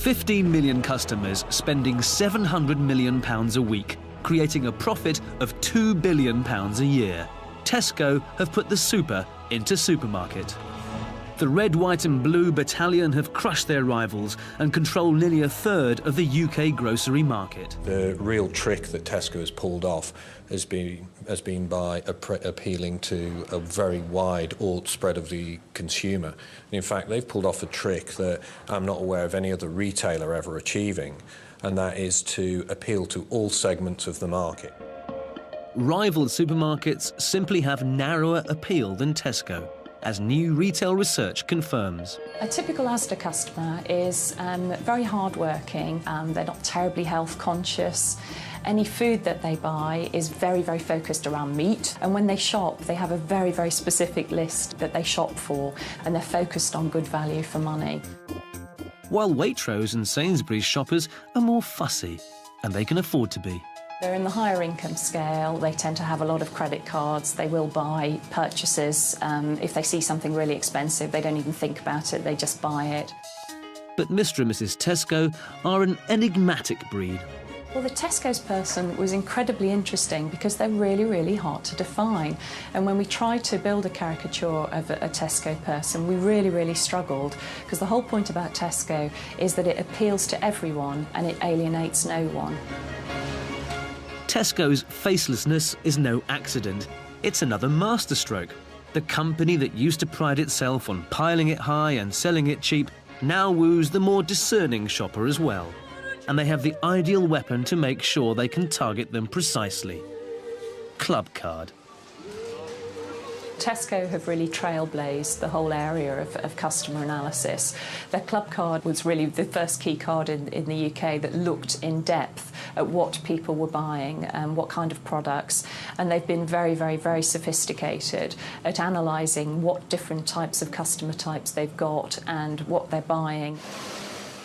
15 million customers spending £700 million a week, creating a profit of £2 billion a year. Tesco have put the super into supermarket. The red, white and blue battalion have crushed their rivals and control nearly a third of the UK grocery market. The real trick that Tesco has pulled off has been by appealing to a very wide spread of the consumer. And in fact, they've pulled off a trick that I'm not aware of any other retailer ever achieving, and that is to appeal to all segments of the market. Rival supermarkets simply have narrower appeal than Tesco, as new retail research confirms. A typical Asda customer is very hard-working, they're not terribly health conscious. Any food that they buy is very, very focused around meat, and when they shop they have a very, very specific list that they shop for, and they're focused on good value for money. While Waitrose and Sainsbury's shoppers are more fussy, and they can afford to be. They're in the higher income scale, they tend to have a lot of credit cards, they will buy purchases. If they see something really expensive, they don't even think about it, they just buy it. But Mr. and Mrs. Tesco are an enigmatic breed. Well, the Tesco's person was incredibly interesting because they're really, really hard to define. And when we tried to build a caricature of a Tesco person, we really, really struggled, because the whole point about Tesco is that it appeals to everyone and it alienates no one. Tesco's facelessness is no accident. It's another masterstroke. The company that used to pride itself on piling it high and selling it cheap now woos the more discerning shopper as well. And they have the ideal weapon to make sure they can target them precisely. Club card. Tesco have really trailblazed the whole area of customer analysis. Their club card was really the first key card in the UK that looked in depth at what people were buying and what kind of products. And they've been very, very, very sophisticated at analysing what different types of customer types they've got and what they're buying.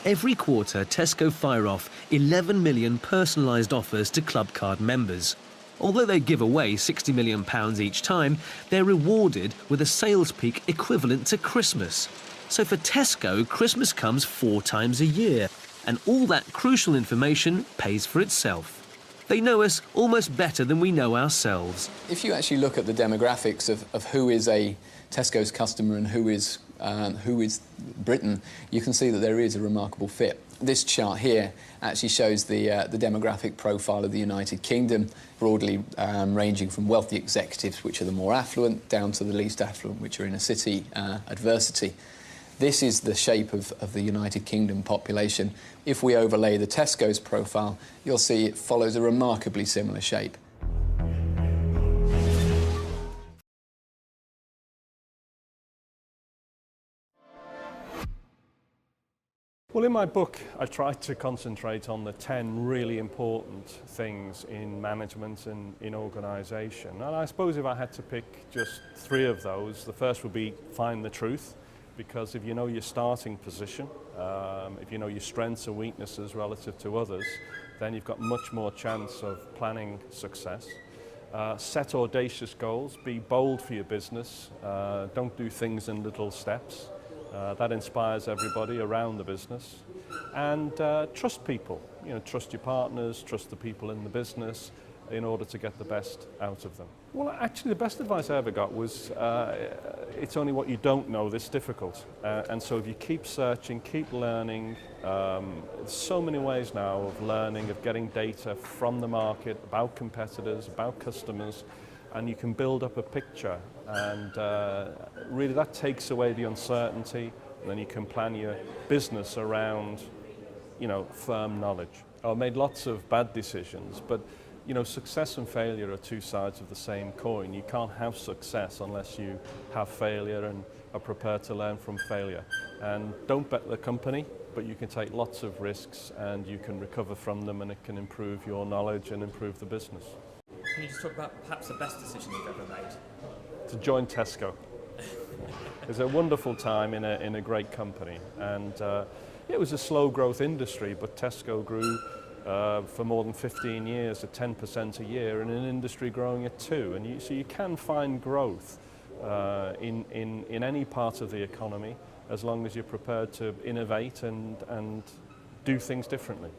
Every quarter, Tesco fire off 11 million personalised offers to club card members. Although they give away £60 million each time, they're rewarded with a sales peak equivalent to Christmas. So for Tesco, Christmas comes 4 times a year, and all that crucial information pays for itself. They know us almost better than we know ourselves. If you actually look at the demographics of who is a Tesco's customer and who is Britain, you can see that there is a remarkable fit. This chart here actually shows the demographic profile of the United Kingdom, broadly ranging from wealthy executives, which are the more affluent, down to the least affluent, which are in a city adversity. This is the shape of the United Kingdom population. If we overlay the Tesco's profile, you'll see it follows a remarkably similar shape. Well, in my book, I tried to concentrate on the 10 really important things in management and in organisation. And I suppose if I had to pick just 3 of those, the first would be find the truth, because if you know your starting position, if you know your strengths and weaknesses relative to others, then you've got much more chance of planning success. Set audacious goals, be bold for your business, don't do things in little steps. That inspires everybody around the business. And trust people, trust your partners, trust the people in the business in order to get the best out of them. Well, actually the best advice I ever got was it's only what you don't know that's difficult. And so if you keep searching, keep learning, there's so many ways now of learning, of getting data from the market about competitors, about customers, and you can build up a picture, and really that takes away the uncertainty, and then you can plan your business around, firm knowledge. I made lots of bad decisions, but success and failure are 2 sides of the same coin. You can't have success unless you have failure and are prepared to learn from failure. And don't bet the company, but you can take lots of risks and you can recover from them, and it can improve your knowledge and improve the business. Can you just talk about perhaps the best decision you've ever made? To join Tesco. It was a wonderful time in a great company, and it was a slow growth industry, but Tesco grew for more than 15 years at 10% a year in an industry growing at 2%. And so you can find growth in any part of the economy as long as you're prepared to innovate and do things differently.